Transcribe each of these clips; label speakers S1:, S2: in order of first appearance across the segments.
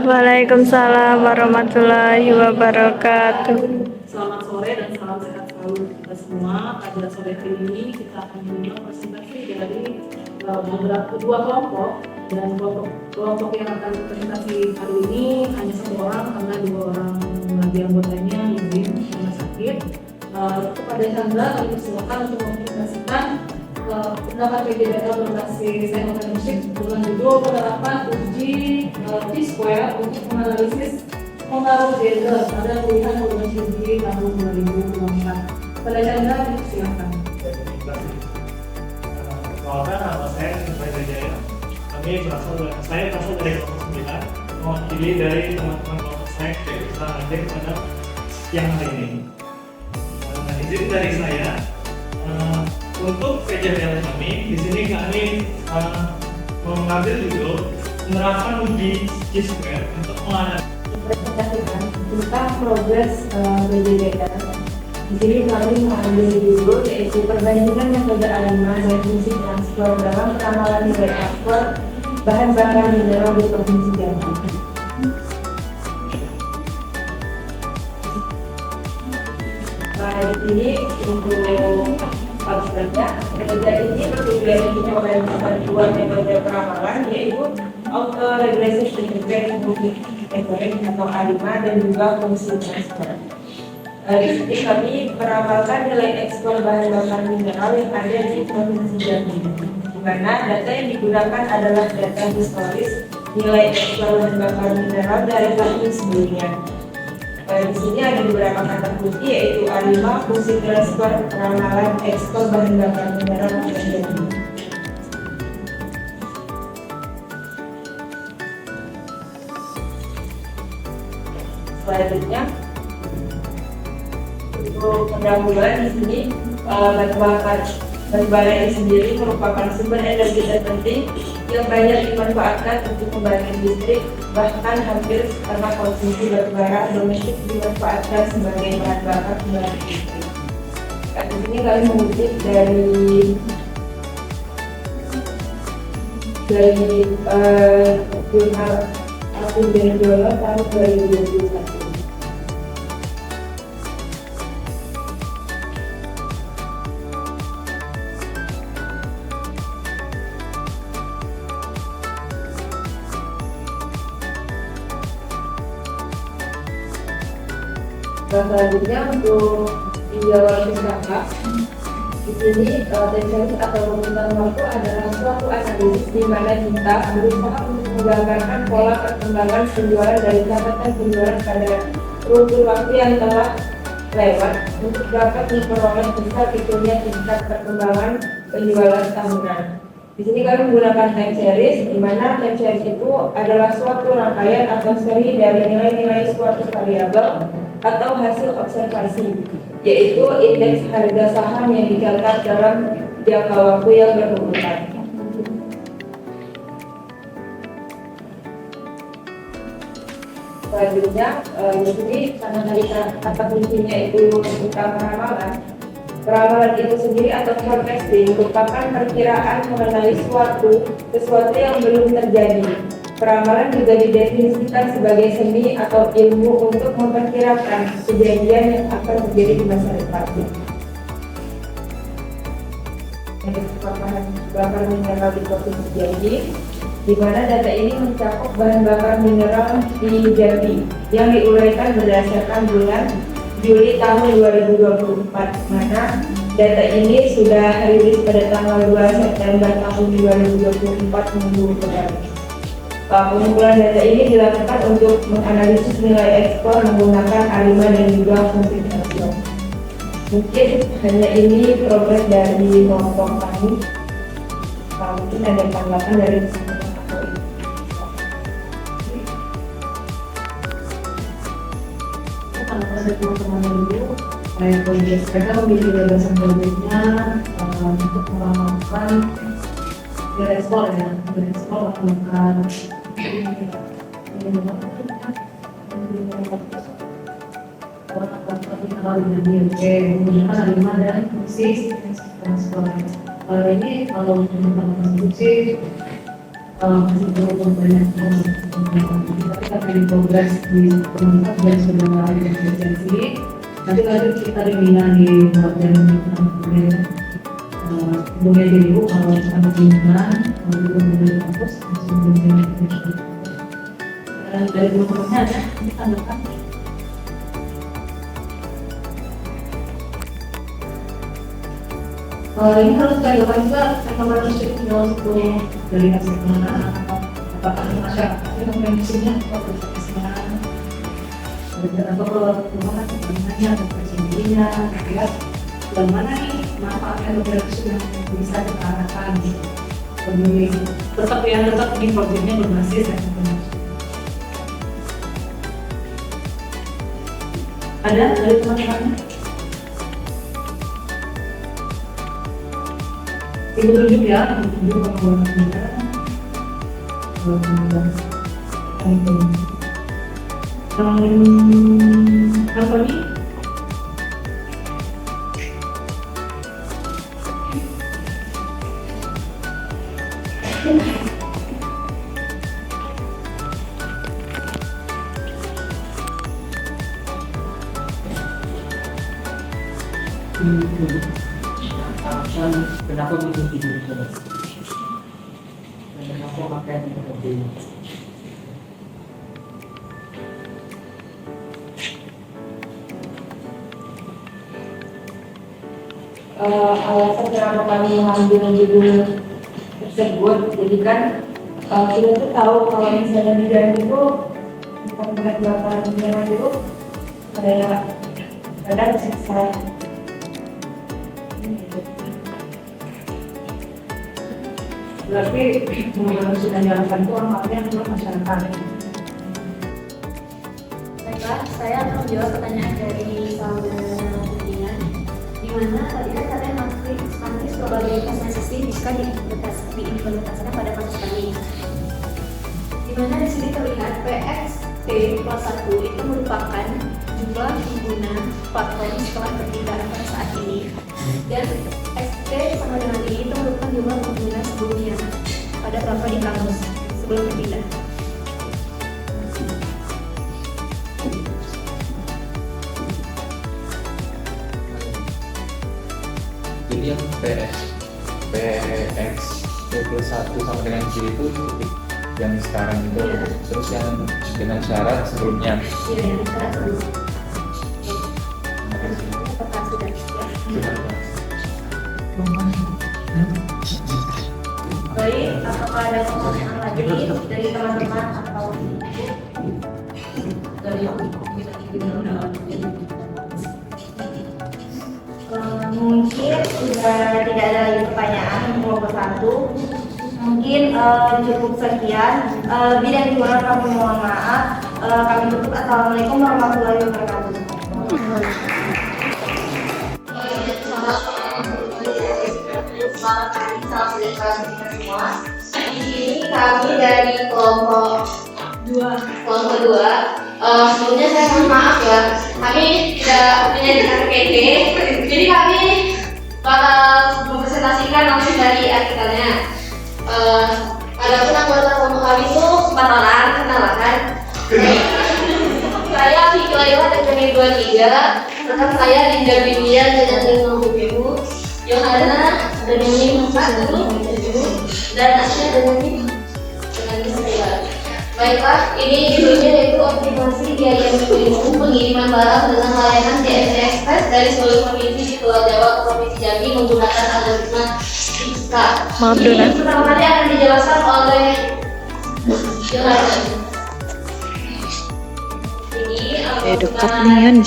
S1: Waalaikumsalam warahmatullahi wabarakatuh.
S2: Selamat sore dan salam sehat selalu kita semua. Pada sore hari ini kita akan menyimak presentasi dari beberapa dua kelompok, dan kelompok yang akan presentasi hari ini hanya satu orang karena dua orang lagi anggotanya yang di rumah sakit. Kepada Chandra kami persilakan untuk mempresentasikan pendapat PJDL berbasis psikometrik dengan judul penerapan uji T-square untuk menganalisis pengaruh gender pada pilihan lulus uji tahun 2024. Pada Chandra, silakan.
S3: Perkenalkan, nama saya Sinta Jaya. Saya berasal dari kelompok 9, mewakili dari teman-teman kelompok saya yang bisa hadir pada siang hari ini. Izin dari saya untuk PJDL kami, di sini kami mengambil judul penerapan uji T-square untuk menganalisis
S4: presentasikan tentang progres PJDL. Di sini kami mengambil judul yaitu perbandingan metode A5 dan fungsi transfer dalam peramalan nilai ekspor bahan bakar mineral di Provinsi Jambi. Di sini untuk abstraknya, metode ini berdasarkan oleh dua metode peramalan yaitu autoregressive integrated multi-economic atau A5 dan juga fungsi transfer. Di sini kami meramalkan nilai ekspor bahan bakar mineral yang ada di Provinsi Jambi, di mana data yang digunakan adalah data historis nilai ekspor bahan bakar mineral dari tahun sebelumnya. Di sini ada beberapa kata kunci yaitu A5 fungsi transfer peramalan ekspor bahan bakar mineral di Jambi. Selanjutnya, untuk pendahuluan di sini batu bara ini sendiri merupakan sumber energi terpenting yang banyak dimanfaatkan untuk membangkit listrik, bahkan hampir karena konsumsi batu bara domestik dimanfaatkan sebagai bahan bakar pembangkit listrik. Di sini kami mengutip dari jurnal Artijono tahun 2021. Selanjutnya untuk tinjauan pustaka, di sini tendensi atau rumusan waktu adalah suatu analisis di mana kita berusaha untuk menggambarkan pola perkembangan penjualan dari catatan penjualan pada runtuh waktu yang telah lewat untuk dapat memperoleh besar itunya tingkat perkembangan penjualan tahunan. Di sini kami menggunakan time series, di mana time series itu adalah suatu rangkaian atau seri dari nilai-nilai suatu variabel atau hasil observasi, yaitu indeks harga saham yang dicatat dalam jangka waktu yang berurutan. Selanjutnya, di sini karena tadi kata kuncinya itu tentang peramalan. Peramalan itu sendiri atau forecasting merupakan perkiraan mengenai sesuatu yang belum terjadi. Peramalan juga didefinisikan sebagai seni atau ilmu untuk memperkirakan kejadian yang akan terjadi di masa depan. Bahan bakar mineral di Provinsi Jambi, di mana data ini mencakup bahan bakar mineral di Jambi yang diuraikan berdasarkan bulan Juli tahun 2024, mana data ini sudah rilis pada tanggal 2 September tahun 2024 minggu kemarin. Pengumpulan data ini dilakukan untuk menganalisis nilai ekspor menggunakan A5 dan juga fungsi transfer. Mungkin hanya ini progres dari kelompok kami. Mungkin ada tanggapan dari atau ini.
S2: Ada teman-teman dulu, saya progres mereka memiliki gagasan berbeda untuk melakukan ekspor melakukan menggunakan A5 dan fungsi transfer. Kalau ini kalau menggunakan fungsi masih perlu banyak tapi karena di progres di pemerintah dan sudah ada efisiensi. Nanti lagi kita webinar di bagian kemudian jadi ibu kalau kita bimbingan kemudian kampus masih bimbingan dari teman-temannya ada ini tanggapan. Ini harus dilakukan juga rekomendasi untuk dari hasil penelitian apakah masyarakat yang memilihnya atau berkesan atau perumahan sebenarnya atau persembunyinya lihat yang mana nih manfaatnya berkesan yang bisa kita arahkan pemilih tetap di proyeknya berbasis rekomendasi. Ada dari teman-teman? Ibu tunjuk ya, ibu tunjuk pengeluaran Antoni?
S5: Kenapa butuh tidur terus? Kenapa makan seperti ini?
S4: Alasan kenapa kami mengambil judul tersebut, jadi kan kita tuh tahu kalau misalnya di dalam itu bukan berat belakang yang itu kadang siksa.
S2: Berarti yang sudah dilakukan itu orangnya adalah masyarakat.
S6: Baiklah, saya akan menjawab pertanyaan dari saudara Budian. Di mana tadi kan katanya matris berbagai organisasi bisa diimplementasikan pada kasus kami. Di mana di sini terlihat PXT kelas 1 itu merupakan jumlah pengguna platform setelah perpindahan pada saat ini, dan XT sama dengan ini itu merupakan jumlah pengguna sebelumnya pada berapa di kampus sebelum berpindah.
S5: Jadi yang PX 21 sama dengan J itu yang sekarang itu, terus yang dengan syarat sebelumnya.
S6: Iya, yang sekarang sebelumnya. Apakah sudah siap? Baik, apakah ada pertanyaan lagi dari teman-teman atau dari mungkin sudah tidak ada lagi pertanyaan untuk kelompok 1. Mungkin cukup sekian. Lebih dan kurang kami mohon maaf. Kami tutup. Assalamualaikum warahmatullahi wabarakatuh. Salam sejahtera kita semua. Di sini kami dari kelompok 2. Sebelumnya saya mohon maaf ya, kami tidak menyajikan PPT, jadi kami bakal mempresentasikan langsung dari artikelnya. Adapun anggota kelompok kami itu 4 orang, kenalkan. Saya Fikla Iwa dan kami 23, rekan saya Dinda Binia dan Ibu Yohana dan ini dan Asya dan ini dengan saya. Baiklah, ini judulnya yaitu optimasi biaya minimum pengiriman barang dengan layanan DMC Express dari seluruh provinsi di Pulau Jawa ke Provinsi Jambi menggunakan algoritma DISCA.
S1: Maaf, Dona.
S6: Ini pertama kali akan dijelaskan oleh Yohana. Ini algoritma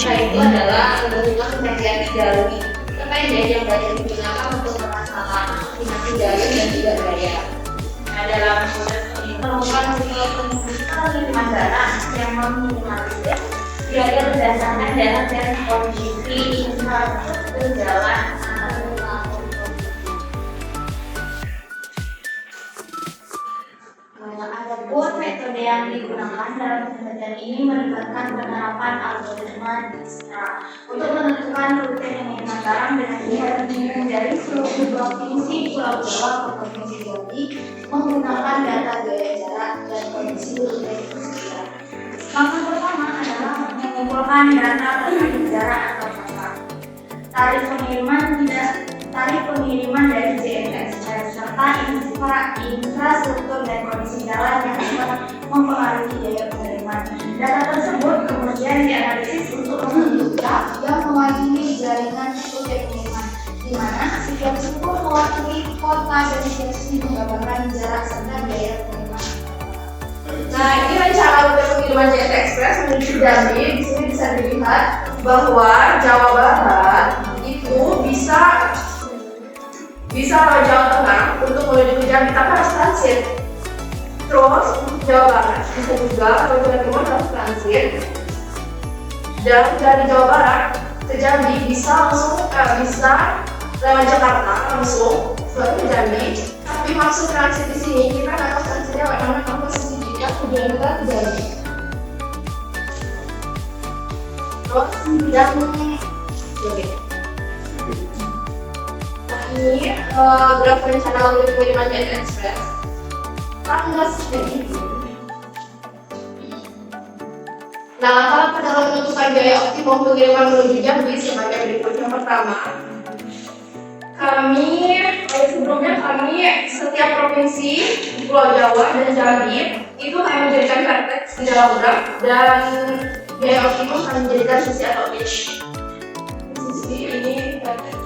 S6: itu adalah algoritma penyajian jalur terpendek yang banyak digunakan untuk pemasaran optimasi jalur dan juga gaya. Nah, dalam proses menemukan pengiriman barang yang meminimalisir biaya berdasarkan data dan kondisi infrastruktur jalan antar platform. Adapun metode yang digunakan dalam penelitian ini melibatkan penerapan algoritma DISCA untuk menentukan rute pengiriman barang dengan biaya minimum dari seluruh provinsi Pulau Jawa ke Provinsi Jambi menggunakan data Langkah pertama adalah mengumpulkan data terkait jarak atau kotak. Tarif pengiriman dari JNT Express serta infrastruktur dan kondisi jalan yang dapat mempengaruhi biaya pengiriman. Data tersebut kemudian dianalisis untuk menentukan yang mewakili jaringan subyek pengiriman, di mana setiap sumber mewakili kota dan destinasi menggambarkan jarak serta biaya pengiriman.
S4: Nah, ini rencana rute pengiriman JNT Express menuju Jambi. Di sini bisa dilihat bahwa Jawa Barat itu bisa lewat Jawa Tengah untuk menuju ke Jambi, tapi harus transit. Terus Jawa Barat bisa juga lewat Jawa Timur harus transit. Dan dari Jawa Barat ke Jambi bisa lewat Jakarta langsung ke Jambi. Tapi maksud transit di sini kita nggak tahu transitnya lewat mana, kamu posisinya tujuan kita ke Jambi. Terus yang ini graf rencana rute pengiriman JNT Express tanggal segini. Nah, langkah dalam menentukan biaya optimum pengiriman menuju Jambi sebagai berikut. Yang pertama, sebelumnya kami setiap provinsi Pulau Jawa dan Jambi itu kami menjadikan vertex di dalam graf, dan biaya optimum kami menjadikan sisi atau pitch. Sisi ini vertex.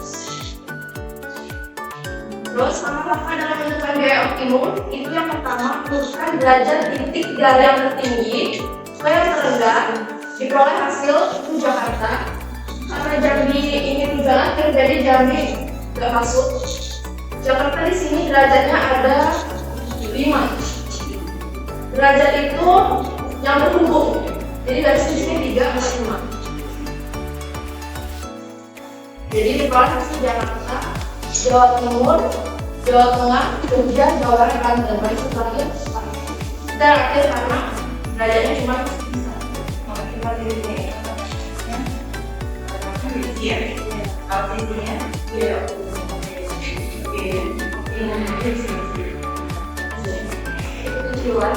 S4: Terus langkah dalam menentukan biaya optimum itu yang pertama, tentukan derajat titik gali yang tertinggi supaya yang terendah diperoleh hasil itu Jakarta. Karena Jambi ini tujuan akhir, jadi Jambi nggak masuk. Jakarta di sini derajatnya ada 5. Derajat itu yang terhubung. Jadi dari sini 3, 4, 5. Jadi diperoleh hasil Jakarta, Jawa Timur, Jawa Tengah, Jogja, Jawa Barat, Banten. Baru terakhir kita akhir karena derajatnya cuma bisa. Kita di sini. Ya. Kalau di sini ya. Itu tujuan.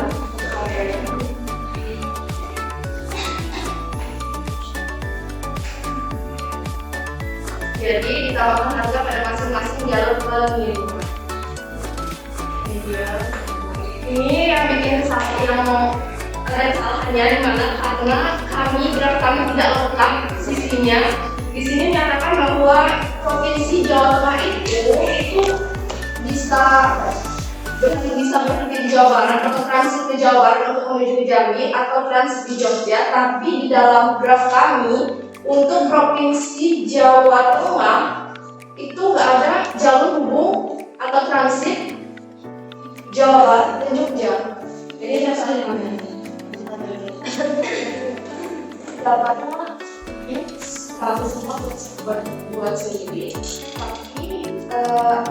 S4: Jadi ditawarkan harga pada masing-masing jalur pengiriman. Ini yang bikin ada kesalahannya di mana, karena graf kami tidak lengkap sisinya. Di sini menyatakan bahwa provinsi Jawa Tengah itu bisa berhenti di Jawa Barat atau transit ke Jawa Barat untuk menuju ke Jambi atau transit di Jogja. Tapi di dalam graf kami untuk provinsi Jawa Tengah itu nggak ada jalur hubung atau transit Jawa Barat dan Jogja. Jadi saya salah di mana? Dapatnya ini 100 buat sendiri. Tapi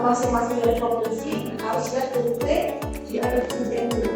S4: masing-masing dari provinsi harus lihat rute di ada tujuan dulu.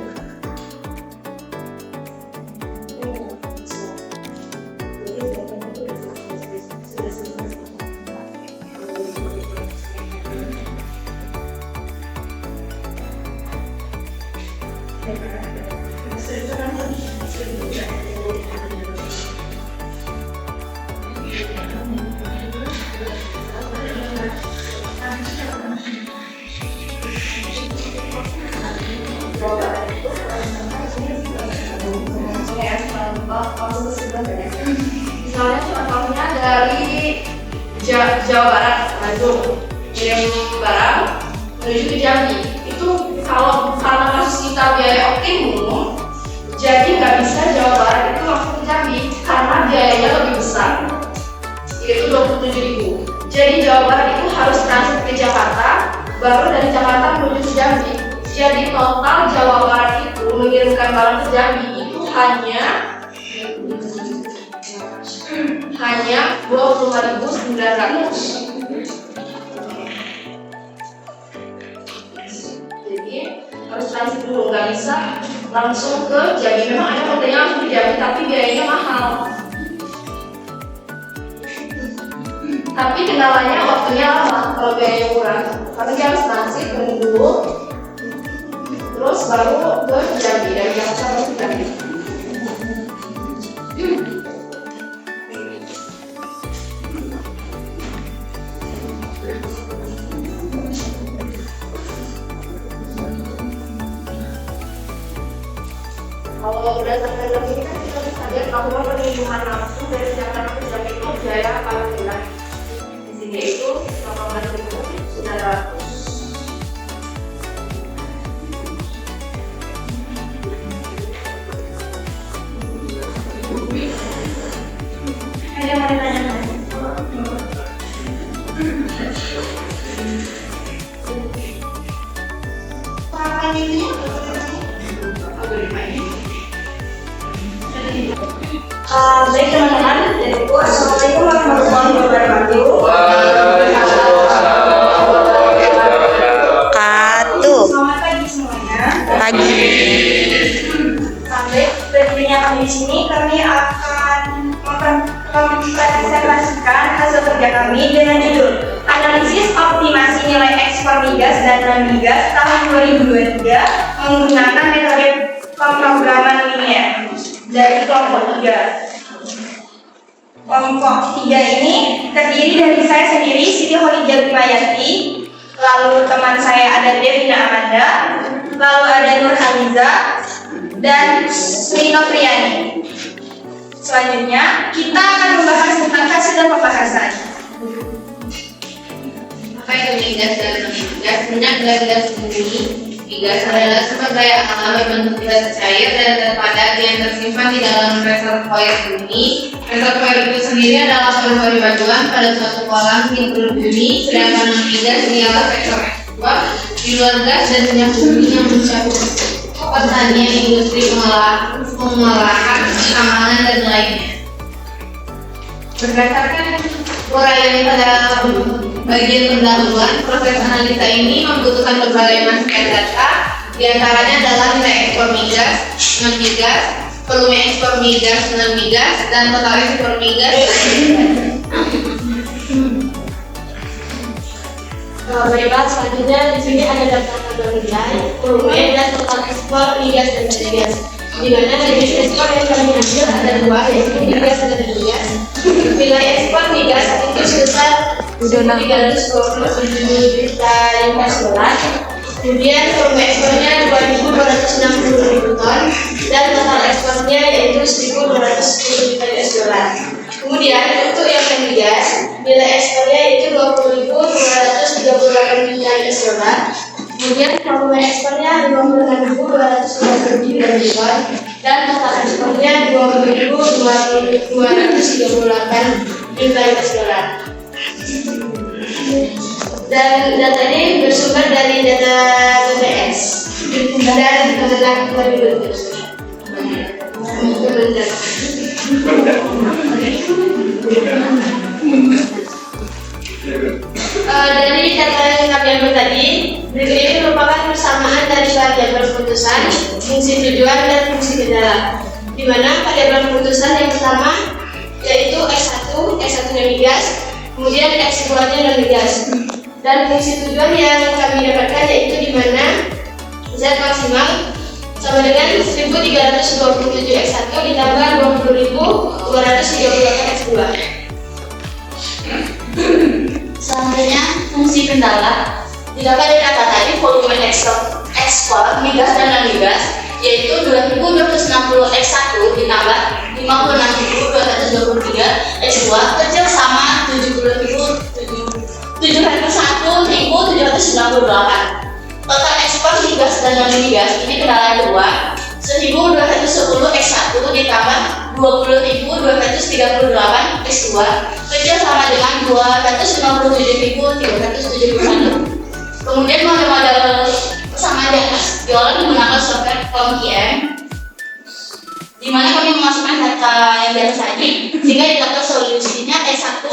S4: Misalnya contohnya dari Jawa Barat, Bandung, kirim barang menuju ke Jambi. Itu kalau karena kasus kita biaya optimum, jadi nggak bisa Jawa Barat itu langsung ke Jambi karena biayanya lebih besar, yaitu 27.000. Jadi Jawa Barat itu harus transit ke Jakarta, baru dari Jakarta menuju ke Jambi. Jadi total Jawa Barat itu mengirimkan barang ke Jambi itu hanya 25.900. Jadi harus transit dulu, nggak bisa langsung ke Jambi. Memang ada rutenya langsung ke Jambi, tapi biayanya mahal. Tapi kendalanya waktunya lama kalau biayanya murah, karena dia harus transit dulu, terus baru ke Jambi, dari Jakarta baru ke Jambi. Kalau berdasarkan logika ini kan kita bisa lihat bahwa perlindungan langsung dari tindakan pidana itu biaya paling rendah. Di sini itu 18.900.
S6: Ada yang mau ditanya?
S4: Baik teman-teman, Assalamualaikum warahmatullahi wabarakatuh. Selamat pagi semuanya.
S1: Pagi.
S4: Sampai berdirinya kami di sini, kami akan mempresentasikan hasil kerja kami dengan judul Analisis Optimasi Nilai Ekspor Migas dan Non-Migas tahun 2023 menggunakan metode pemrograman linear dari kelompok 3. Kelompok 3 ini terdiri dari saya sendiri, Siti Holija Bimayati, lalu teman saya ada Devina Amanda, lalu ada Nur Haliza, dan Rino Triani. Selanjutnya, kita akan membahas tentang hasil dan pembahasan.
S7: Apa itu migas dan non-migas? Minyak dan gas bumi. Migas adalah sumber daya alam berbentuk gas cair dan zat padat yang tersimpan di dalam reservoir bumi. Reservoir itu sendiri adalah paru-paru batuan pada suatu kolam di perut bumi, sedangkan non-migas ialah sektor ekspor di luar gas dan minyak bumi yang mencakup pertanian, industri pengolahan, keamanan dan lainnya. Berdasarkan uraian pada bagian pendahuluan, proses analisa ini membutuhkan berbagai macam data, diantaranya adalah nilai ekspor migas, non-migas, volume ekspor migas, non-migas, dan total ekspor migas.
S6: Baiklah, selanjutnya di sini ada daftar tabel nilai, volume, dan total ekspor migas dan non-migas. Di mana jenis ekspor yang kami ambil ada dua, yaitu migas dan non-migas. Nilai ekspor migas itu sebesar 327 juta dolar. Kemudian volume ekspornya 2.260.000 ton dan total ekspornya yaitu 1.210 juta dolar. Kemudian untuk yang non-migas, nilai ekspornya yaitu 20.238 juta dolar. Kemudian volume ekspornya 56.237 ton dan total ekspornya 20.238 juta dolar. Dan data ini bersumber dari data BPS dan Kementerian Perdagangan. Dari data yang kami ambil tadi, berikut ini merupakan persamaan dari variabel keputusan, fungsi tujuan, dan fungsi kendala. Di mana variabel keputusan yang pertama yaitu X1 nya migas, kemudian X2 nya non-migas. Dan fungsi tujuan yang kami dapatkan yaitu di mana Z maksimal sama dengan 1.327 X1 ditambah 20.238 X2.
S4: Selanjutnya, fungsi kendala didapat dari data tadi volume ekspor migas dan non-migas yaitu 2.260 X1 ditambah 56.223 X2 kecil sama 701.798. Total ekspor migas dan non-migas ini kendala kedua 1.210 X1 ditambah 20.238 X2 kecil sama dengan 257.371. Kemudian model-model persamaan di atas diolah menggunakan software POM-IM, di mana kami memasukkan data yang di atas tadi sehingga didapat solusinya X1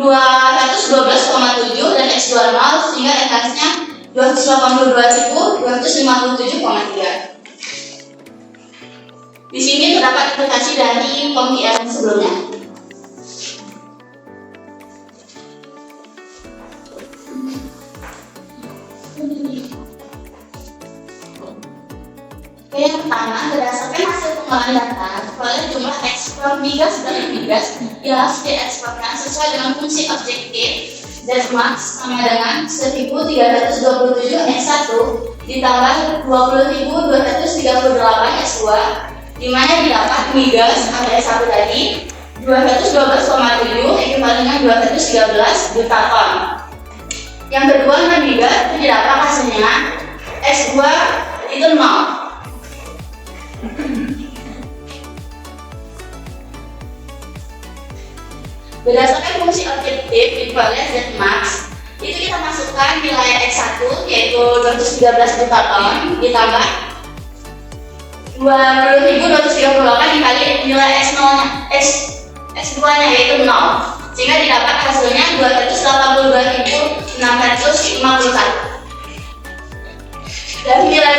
S4: 212,7 dan X2 0 sehingga X-nya 282.257,3. Di sini terdapat aplikasi dari POM-IM sebelumnya. Yang pertama, berdasarkan hasil pengolahan data, proyek jumlah ekspor
S6: ekspor migas dan migas yang harus dieksporkan sesuai dengan fungsi objektif dan max sama dengan 1.327 S1 ditambah 20.238 S2, di mana didapat migas atau S1 tadi 212,7 ekivalen dengan 213 juta ton. Yang kedua non migas itu didapat hasilnya S2 itu 0. Berdasarkan fungsi objektif equivalence dan max, itu kita masukkan nilai X1 yaitu 213 juta ton ditambah 20.238 dikali nilai S0-nya, S2-nya yaitu 0, sehingga didapat hasilnya 282.651. Dan nilai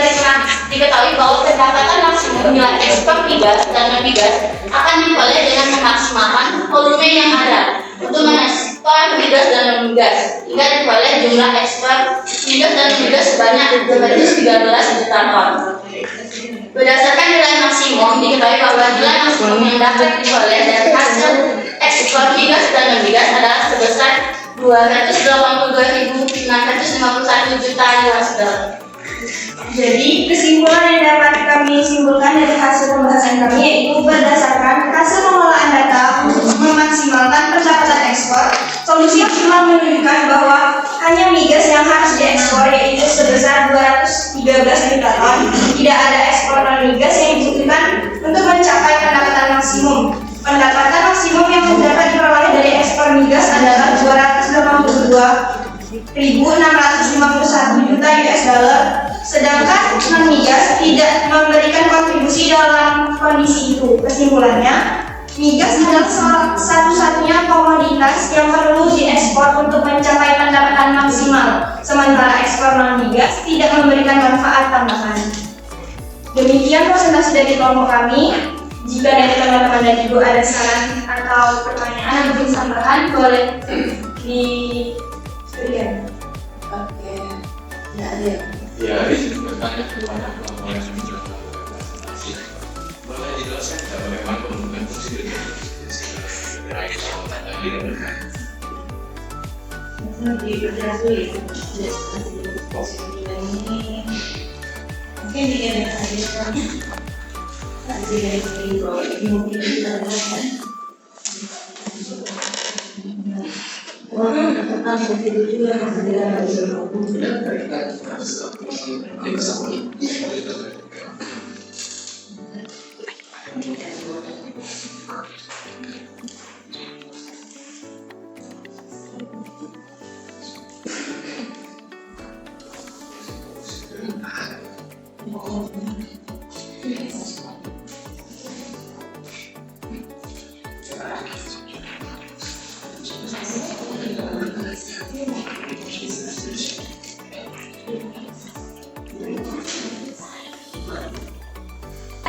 S6: diketahui bahwa pendapatan maksimum nilai ekspor migas dan non migas akan diperoleh dengan memaksimalkan volume yang ada untuk mengekspor migas dan non migas hingga diperoleh jumlah ekspor migas dan non migas sebanyak 213 juta ton. Berdasarkan nilai maksimum diketahui bahwa nilai maksimum yang dapat diperoleh dari hasil ekspor migas dan non migas adalah sebesar 282.651 juta US$.
S8: Jadi, kesimpulan yang dapat kami simpulkan dari hasil pembahasan kami yaitu berdasarkan hasil pengolahan data untuk memaksimalkan pendapatan ekspor, solusi optimal menunjukkan bahwa hanya migas yang harus diekspor yaitu sebesar 213 juta ton. Tidak ada ekspor non migas yang dibutuhkan untuk mencapai pendapatan maksimum. Pendapatan maksimum yang dapat diperoleh dari ekspor migas adalah 282.651 juta US$. Sedangkan non migas tidak memberikan kontribusi dalam kondisi itu. Kesimpulannya, migas adalah satu-satunya komoditas yang perlu diekspor untuk mencapai pendapatan maksimal, sementara ekspor non migas tidak memberikan manfaat tambahan. Demikian presentasi dari kelompok kami. Jika dari teman-teman dan ibu ada saran atau pertanyaan atau tambahan, boleh diberikan.
S2: Oke, ya ada.
S5: Ya, izin bertanya kepada kelompok yang menjelaskan presentasi. Boleh dijelaskan kalau memang pembentukan fungsi dari
S2: Di berdasarkan posisi ini mungkin dia hadirkan dari mungkin kita lihat tentang begitu juga kehadiran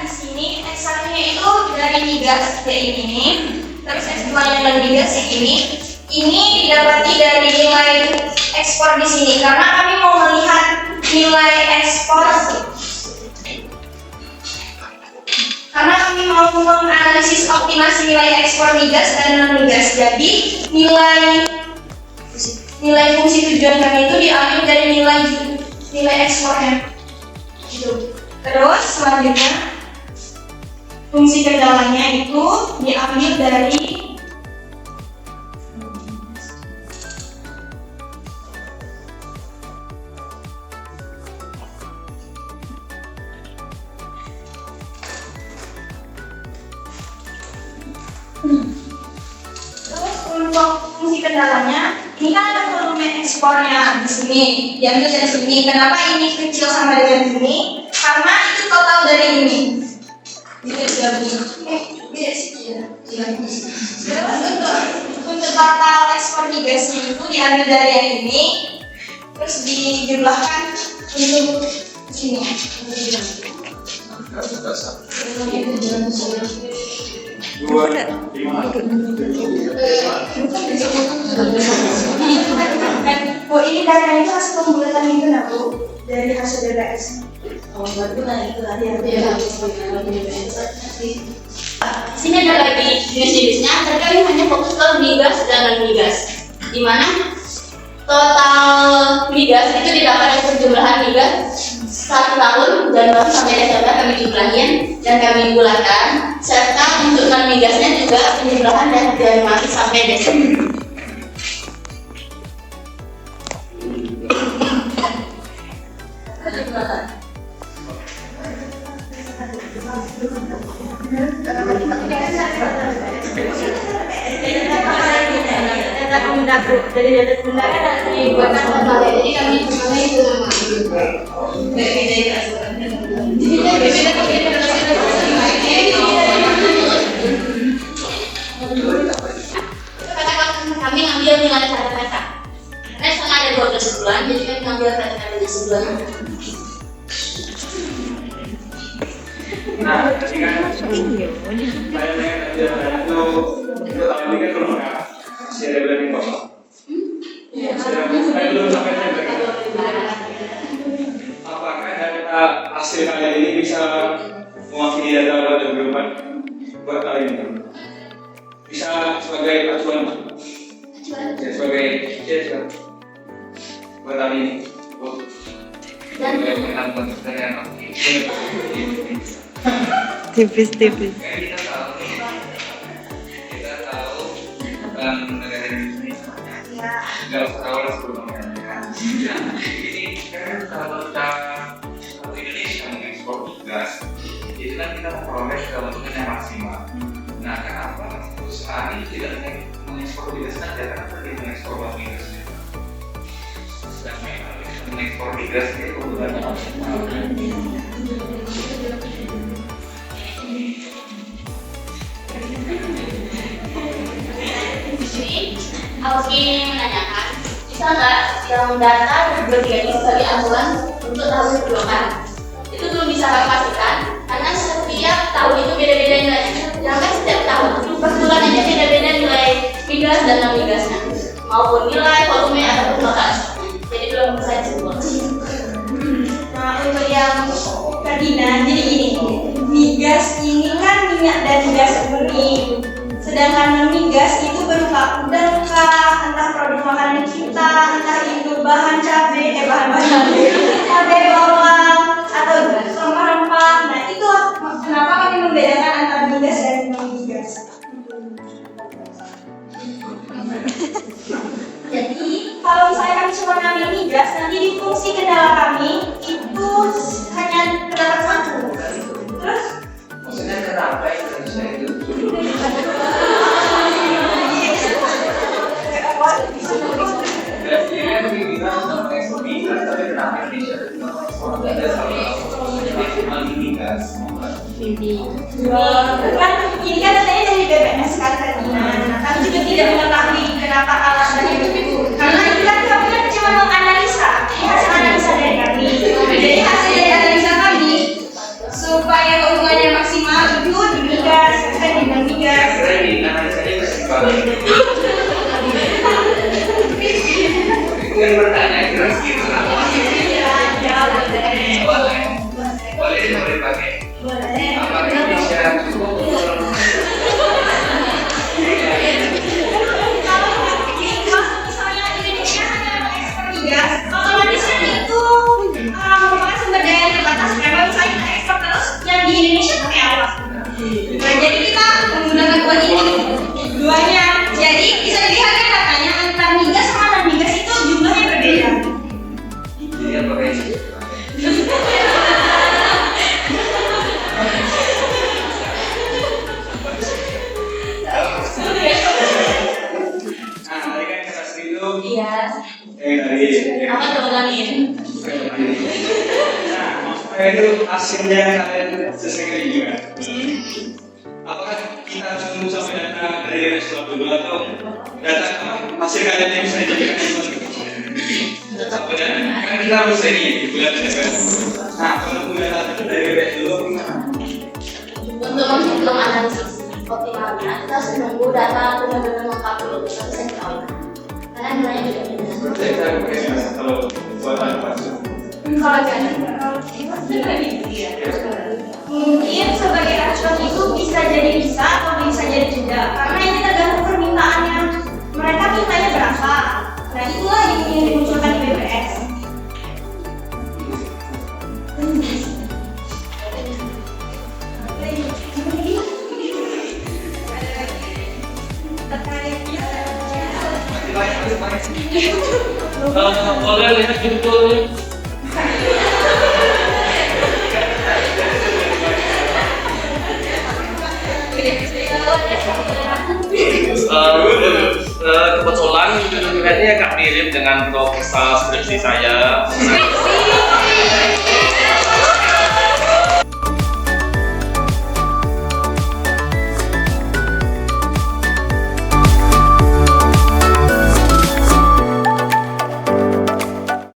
S8: Di sini X1-nya itu dari migas kayak ini, terus S2-nya non migas yang ini didapati dari nilai ekspor di sini karena kami mau melihat nilai ekspor karena kami mau menganalisis optimasi nilai ekspor migas dan non migas. Jadi nilai fungsi tujuan kami itu diambil dari nilai ekspornya. Gitu. Terus selanjutnya fungsi kendalanya itu diambil dari terus untuk fungsi kendalanya ini kan ada volume ekspornya di sini, diambil dari sini. Kenapa ini kecil sama dengan ini? Karena itu total dari ini. Terus untuk total ekspor migasnya itu diambil dari yang ini, terus dijumlahkan untuk sini. Oh, ini data itu hasil pembulatan itu nak Bu, dari hasil DBS.
S2: Oh, berarti itu tadi
S6: Di sini ada lagi jenis-jenisnya, tapi kami hanya fokus ke migas dan non-migas. Di mana total migas itu didapat dari penjumlahan migas 1 tahun Januari sampai Desember kami jumlahin dan kami bulatkan, serta untuk non-migasnya juga penjumlahan dari Januari sampai Desember. Dari data sebenarnya nanti buat total, jadi kami itu kami ngambil nilai kata-kata. Karena sekarang ada 12 bulan, jadi kami ngambil kata-kata di sebulan.
S5: Nah, jadi kan saya itu tahun ini kan belum masih ada bulan yang kosong. Saya belum sampai apakah data hasil kalian ini bisa mewakili data buat 2024 buat kalian ini? Bisa sebagai acuan, sebagai buat kali ini.
S1: Tipis-tipis.
S5: Kita tahu negara Indonesia nggak tahu sebelumnya. Ini kan kalau Indonesia mengekspor gas, itu kan kita memperoleh keuntungan yang maksimal. Nah, kenapa perusahaan ini tidak mengekspor gas saja? Kenapa dia mengekspor migas? Sedang mengekspor migas itu keuntungannya maksimal.
S6: Aku ingin menanyakan, bisa nggak yang data berbeda sebagai acuan untuk tahun sebelumnya? Itu belum bisa kami pastikan, karena setiap tahun itu beda-beda nilainya. Jangan setiap tahun, per bulan aja beda-beda nilai migas dan non migasnya, maupun nilai volume ataupun lokasi. Jadi belum bisa disebut.
S8: Nah, untuk yang Kadina, jadi gini, migas ini kan minyak dan gas murni. Sedangkan non-migas itu berupa udang kah, entah produk makanan kita, entah itu bahan cabai, bawang, atau rempah-rempah. Nah, itu kenapa kami membedakan antara migas dan non-migas. Jadi, kalau misalnya kami cuma ngambil migas, nanti di fungsi kendala kami itu hanya terdapat 1. Terus?
S5: Maksudnya kenapa Indonesia itu?
S8: Kan ini kan datanya dari BPS kan tadi. Nah, kami juga tidak mengetahui kenapa alasannya begitu. Karena ini kan kami kan cuma menganalisa, ini hasil analisa dari kami. Jadi hasil dari analisa kami supaya keuntungannya maksimal itu di migas, bukan di non-migas.
S5: Kan bertanya terus gitu. Boleh pakai. Apakah bisa cukup?
S8: Kalau misalnya Indonesia hanya mengekspor migas, otomatis itu merupakan sumber daya yang terbatas. Karena misalnya kita ekspor terus, yang di Indonesia pakai apa? Nah, jadi kita menggunakan uang ini duanya. Jadi bisa dilihat kan datanya antara migas sama non-migas itu jumlahnya berbeda.
S5: Jadi apakah ini?
S6: Iya.
S5: Dari
S6: Apa tuh ulangin?
S5: Nah, maksudnya itu hasilnya kalian sesuai juga. Apakah kita tunggu sampai data dari restoran dulu atau data hasil kalian yang bisa dijadikan sampai data kan kita harus ini bulan Desember. Nah, kalau punya data itu dari BPS dulu gimana?
S6: Untuk menghitung analisis optimalnya, kita harus menunggu data benar-benar lengkap dulu kita bisa tahu. Karena nilainya beda-beda.
S5: Saya kita pakai kalau buatan palsu.
S8: Kalau jangan kalau kita lagi Mungkin sebagai acuan itu bisa jadi bisa atau bisa jadi tidak, karena ini tergantung permintaannya. Mereka mintanya berapa? Nah itulah yang ingin dimunculkan di BPS.
S5: Boleh lihat judulnya. Kebetulan judul ini agak mirip dengan proposal skripsi saya.